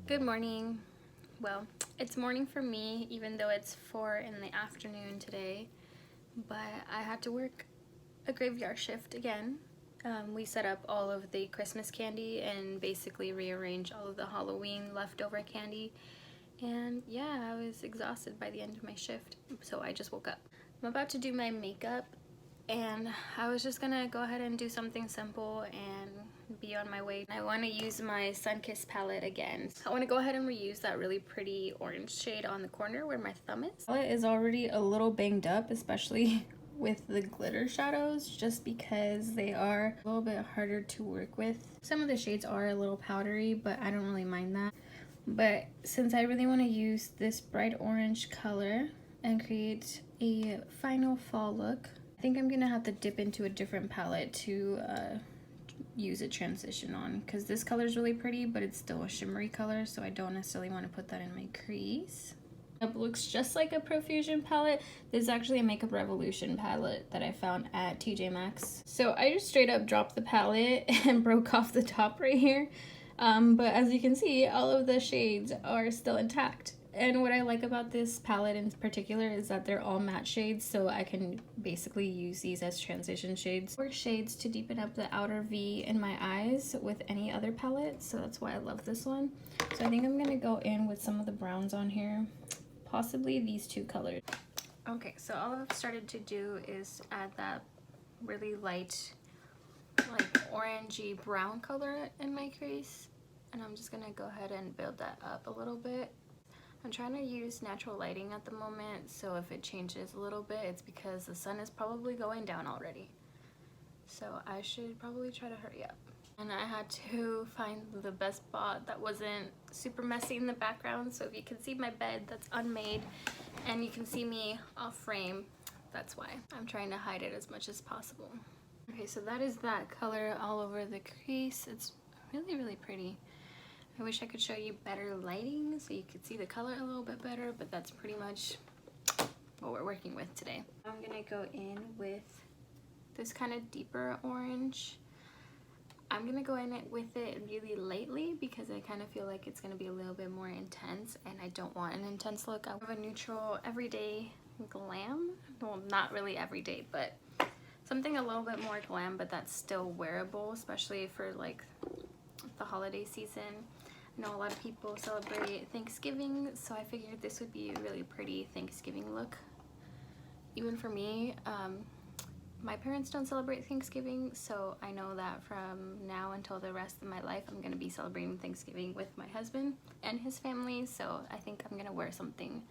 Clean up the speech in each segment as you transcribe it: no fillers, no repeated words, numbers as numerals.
Good morning. Well, it's morning for me, even though it's 4 in the afternoon today, but I had to work a graveyard shift again. We set up all of the Christmas candy and basically rearranged all of the Halloween leftover candy. And yeah, I was exhausted by the end of my shift, so I just woke up. I'm about to do my makeup, and I was just gonna go ahead and do something simple and be on my way. I want to use my Sunkissed palette again. I want to go ahead and reuse that really pretty orange shade on the corner where my thumb is. The palette is already a little banged up, especially with the glitter shadows, just because they are a little bit harder to work with. Some of the shades are a little powdery, but I don't really mind that. But since I really want to use this bright orange color and create a final fall look, I think I'm gonna have to dip into a different palette to use a transition on, because this color is really pretty, but it's still a shimmery color, so I don't necessarily want to put that in my crease. It looks just like a Profusion palette. This is actually a Makeup Revolution palette that I found at TJ Maxx. So I just straight up dropped the palette and broke off the top right here. But as you can see, all of the shades are still intact. And what I like about this palette in particular is that they're all matte shades, so I can basically use these as transition shades or shades to deepen up the outer V in my eyes with any other palette, so that's why I love this one. So I think I'm gonna go in with some of the browns on here, possibly these two colors. Okay, so all I've started to do is add that really light, like orangey brown color in my crease, and I'm just gonna go ahead and build that up a little bit. I'm trying to use natural lighting at the moment, so if it changes a little bit, it's because the sun is probably going down already. So I should probably try to hurry up. And I had to find the best spot that wasn't super messy in the background, so if you can see my bed that's unmade and you can see me off frame, that's why. I'm trying to hide it as much as possible. Okay, so that is that color all over the crease. It's really, really pretty. I wish I could show you better lighting so you could see the color a little bit better, but that's pretty much what we're working with today. I'm gonna go in with this kind of deeper orange. I'm gonna go in with it really lightly because I kind of feel like it's gonna be a little bit more intense, and I don't want an intense look. I have a neutral everyday glam. Well, not really everyday, but something a little bit more glam, but that's still wearable, especially for like the holiday season. I know a lot of people celebrate Thanksgiving, so I figured this would be a really pretty Thanksgiving look. Even for me, my parents don't celebrate Thanksgiving, so I know that from now until the rest of my life, I'm gonna be celebrating Thanksgiving with my husband and his family, so I think I'm gonna wear something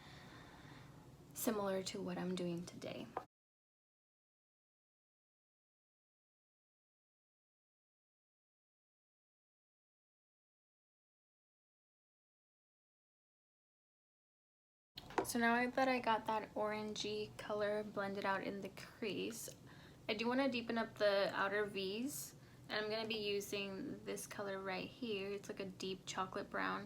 similar to what I'm doing today. So now that I got that orangey color blended out in the crease, I do want to deepen up the outer V's, and I'm going to be using this color right here. It's like a deep chocolate brown,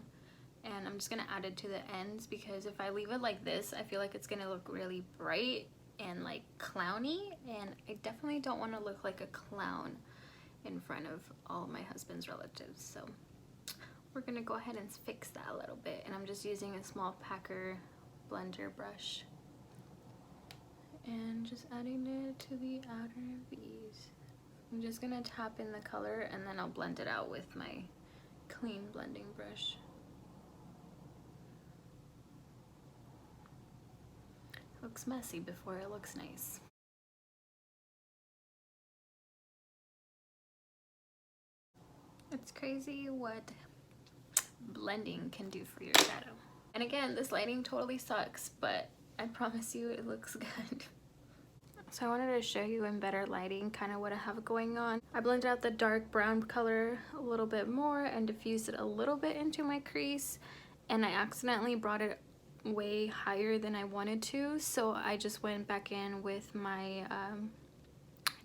and I'm just going to add it to the ends because if I leave it like this, I feel like it's going to look really bright and like clowny, and I definitely don't want to look like a clown in front of all of my husband's relatives. So we're going to go ahead and fix that a little bit, and I'm just using a small packer blender brush and just adding it to the outer V's. I'm just gonna tap in the color and then I'll blend it out with my clean blending brush. It looks messy before it looks nice. It's crazy what blending can do for your shadow. And again, this lighting totally sucks, but I promise you it looks good. So I wanted to show you in better lighting kind of what I have going on. I blended out the dark brown color a little bit more and diffused it a little bit into my crease, and I accidentally brought it way higher than I wanted to, so I just went back in with my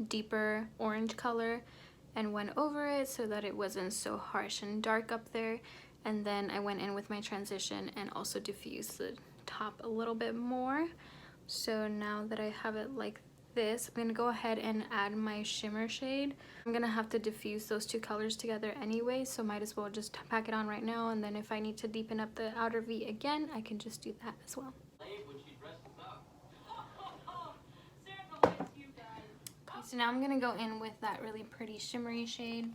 deeper orange color and went over it so that it wasn't so harsh and dark up there, and then I went in with my transition and also diffused the top a little bit more. So now that I have it like this, I'm gonna go ahead and add my shimmer shade. I'm gonna have to diffuse those two colors together anyway, so might as well just pack it on right now, and then if I need to deepen up the outer V again, I can just do that as well. Okay, so now I'm gonna go in with that really pretty shimmery shade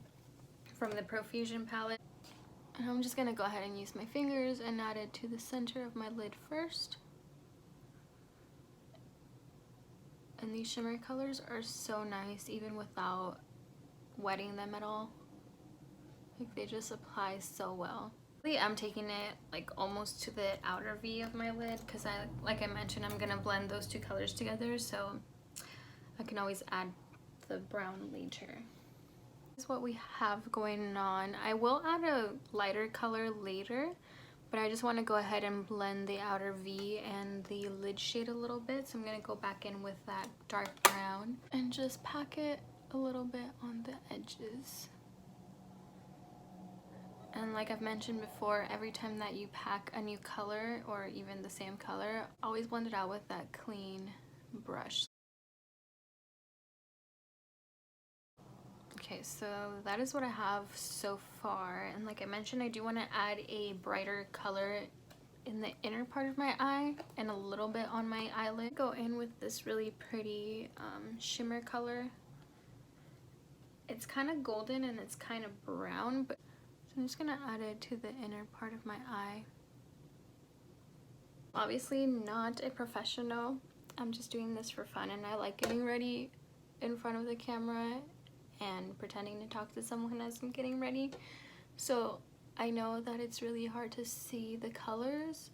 from the Profusion palette. And I'm just gonna go ahead and use my fingers and add it to the center of my lid first. And these shimmer colors are so nice even without wetting them at all. Like, they just apply so well. I'm taking it like almost to the outer V of my lid because like I mentioned, I'm gonna blend those two colors together, so I can always add the brown later. This is what we have going on. I will add a lighter color later, but I just want to go ahead and blend the outer V and the lid shade a little bit. So I'm going to go back in with that dark brown and just pack it a little bit on the edges. And like I've mentioned before, every time that you pack a new color or even the same color, always blend it out with that clean brush. Okay, so that is what I have so far, and like I mentioned, I do want to add a brighter color in the inner part of my eye and a little bit on my eyelid. Go in with this really pretty shimmer color. It's kind of golden and it's kind of brown, but so I'm just gonna add it to the inner part of my eye. Obviously not a professional, I'm just doing this for fun, and I like getting ready in front of the camera and pretending to talk to someone as I'm getting ready. So I know that it's really hard to see the colors,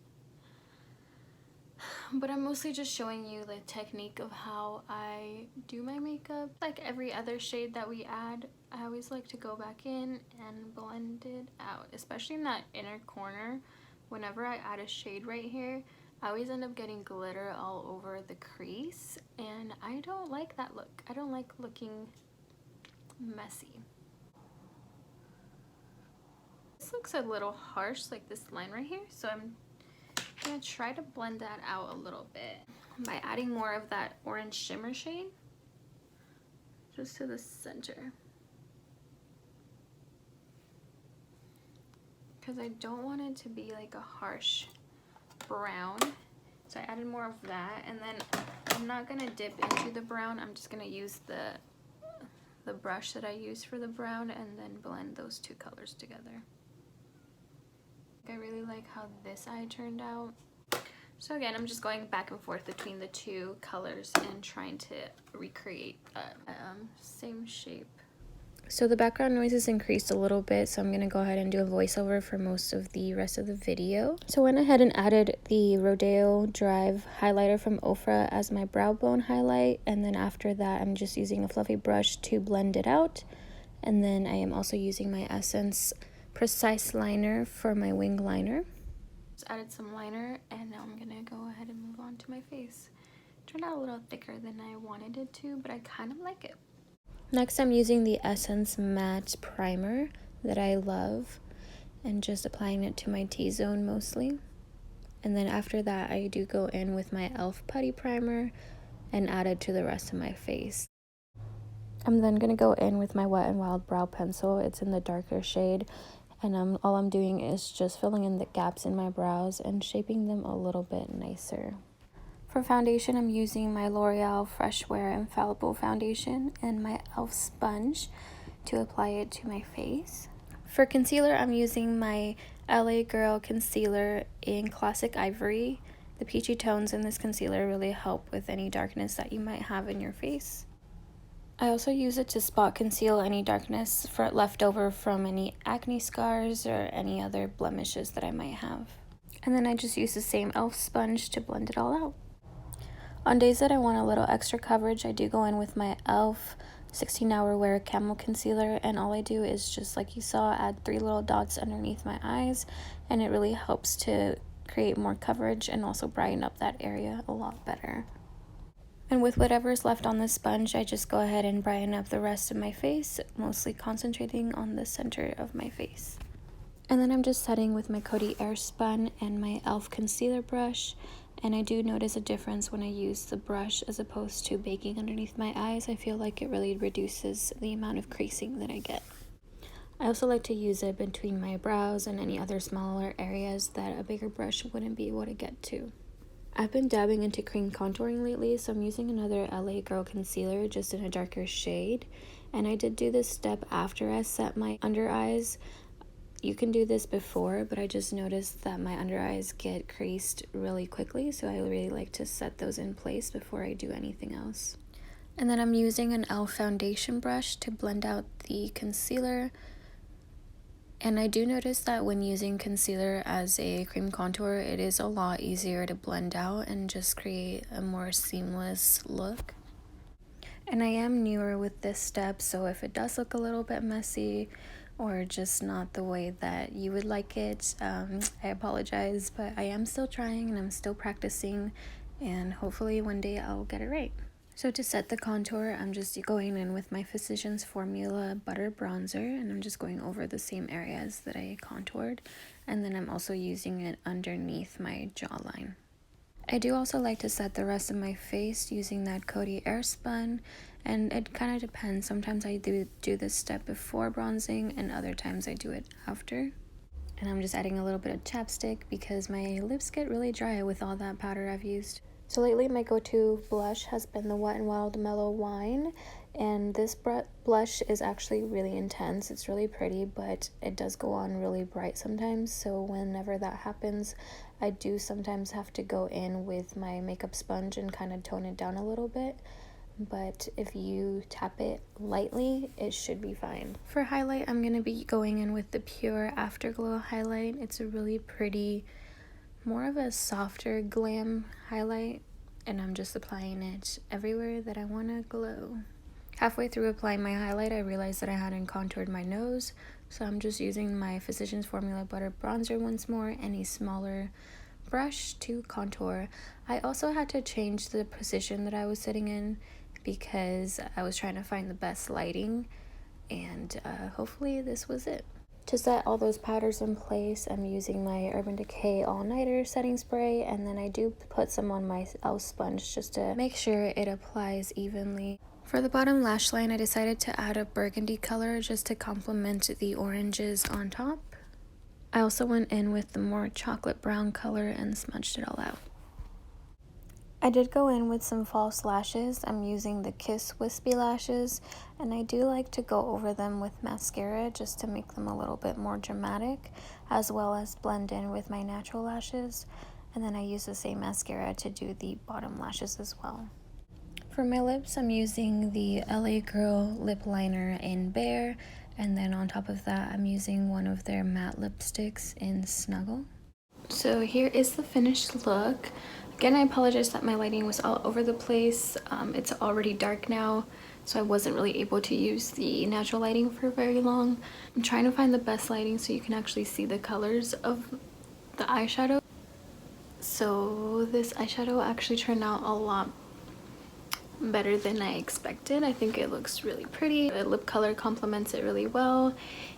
but I'm mostly just showing you the technique of how I do my makeup. Like every other shade that we add, I always like to go back in and blend it out, especially in that inner corner. Whenever I add a shade right here, I always end up getting glitter all over the crease, and I don't like that look. I don't like looking messy. This looks a little harsh, like this line right here, so I'm gonna try to blend that out a little bit by adding more of that orange shimmer shade just to the center, because I don't want it to be like a harsh brown. So I added more of that, and then I'm not gonna dip into the brown. I'm just gonna use the brush that I use for the brown and then blend those two colors together. I really like how this eye turned out. So again, I'm just going back and forth between the two colors and trying to recreate that same shape. So the background noise is increased a little bit, so I'm going to go ahead and do a voiceover for most of the rest of the video. So I went ahead and added the Rodeo Drive highlighter from Ofra as my brow bone highlight, and then after that I'm just using a fluffy brush to blend it out. And then I am also using my Essence Precise liner for my wing liner. Just added some liner, and now I'm going to go ahead and move on to my face. It turned out a little thicker than I wanted it to, but I kind of like it. Next, I'm using the Essence Matte Primer that I love and just applying it to my T-zone mostly. And then after that, I do go in with my e.l.f. Putty Primer and add it to the rest of my face. I'm then going to go in with my Wet n Wild Brow Pencil. It's in the darker shade, and all I'm doing is just filling in the gaps in my brows and shaping them a little bit nicer. For foundation, I'm using my L'Oreal Fresh Wear Infallible Foundation and my e.l.f. sponge to apply it to my face. For concealer, I'm using my LA Girl Concealer in Classic Ivory. The peachy tones in this concealer really help with any darkness that you might have in your face. I also use it to spot conceal any darkness left over from any acne scars or any other blemishes that I might have. And then I just use the same e.l.f. sponge to blend it all out. On days that I want a little extra coverage, I do go in with my e.l.f. 16-Hour Wear Camel Concealer, and all I do is just like you saw, add 3 little dots underneath my eyes, and it really helps to create more coverage and also brighten up that area a lot better. And with whatever's left on the sponge, I just go ahead and brighten up the rest of my face, mostly concentrating on the center of my face. And then I'm just setting with my Coty Airspun and my e.l.f. concealer brush, And I do notice a difference when I use the brush as opposed to baking underneath my eyes. I feel like it really reduces the amount of creasing that I get. I also like to use it between my brows and any other smaller areas that a bigger brush wouldn't be able to get to. I've been dabbing into cream contouring lately, so I'm using another LA Girl concealer just in a darker shade. And I did do this step after I set my under eyes. You can do this before, but I just noticed that my under eyes get creased really quickly, so I really like to set those in place before I do anything else. And then I'm using an e.l.f. foundation brush to blend out the concealer. And I do notice that when using concealer as a cream contour, it is a lot easier to blend out and just create a more seamless look. And I am newer with this step, so if it does look a little bit messy or just not the way that you would like it, I apologize, but I am still trying and I'm still practicing, and hopefully one day I'll get it right. So to set the contour, I'm just going in with my Physicians Formula Butter Bronzer, and I'm just going over the same areas that I contoured, and then I'm also using it underneath my jawline. I do also like to set the rest of my face using that Coty Airspun, and it kind of depends. Sometimes I do this step before bronzing, and other times I do it after. And I'm just adding a little bit of chapstick because my lips get really dry with all that powder I've used. So lately my go-to blush has been the Wet n Wild Mellow Wine, and this blush is actually really intense. It's really pretty, but it does go on really bright sometimes, so whenever that happens, I do sometimes have to go in with my makeup sponge and kind of tone it down a little bit. But if you tap it lightly, it should be fine. For highlight, I'm going to be going in with the Pure Afterglow highlight. It's a really pretty, more of a softer glam highlight, and I'm just applying it everywhere that I want to glow. Halfway through applying my highlight, I realized that I hadn't contoured my nose, so I'm just using my Physicians Formula Butter Bronzer once more and a smaller brush to contour. I also had to change the position that I was sitting in because I was trying to find the best lighting, and hopefully this was it. To set all those powders in place, I'm using my Urban Decay All Nighter setting spray, and then I do put some on my e.l.f. sponge just to make sure it applies evenly. For the bottom lash line, I decided to add a burgundy color just to complement the oranges on top. I also went in with the more chocolate brown color and smudged it all out. I did go in with some false lashes. I'm using the Kiss Wispy lashes, and I do like to go over them with mascara just to make them a little bit more dramatic, as well as blend in with my natural lashes. And then I use the same mascara to do the bottom lashes as well. For my lips, I'm using the LA Girl lip liner in Bare, and then on top of that, I'm using one of their matte lipsticks in Snuggle. So here is the finished look. Again, I apologize that my lighting was all over the place. It's already dark now, so I wasn't really able to use the natural lighting for very long. I'm trying to find the best lighting so you can actually see the colors of the eyeshadow. So this eyeshadow actually turned out a lot better than I expected. I think it looks really pretty. The lip color complements it really well,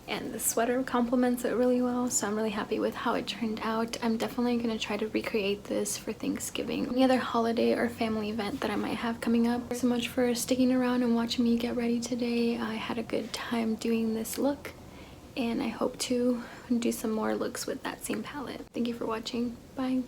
and the sweater complements it really well, so I'm really happy with how it turned out. I'm definitely going to try to recreate this for Thanksgiving, any other holiday or family event that I might have coming up. Thanks so much for sticking around and watching me get ready today. I had a good time doing this look, and I hope to do some more looks with that same palette. Thank you for watching. Bye.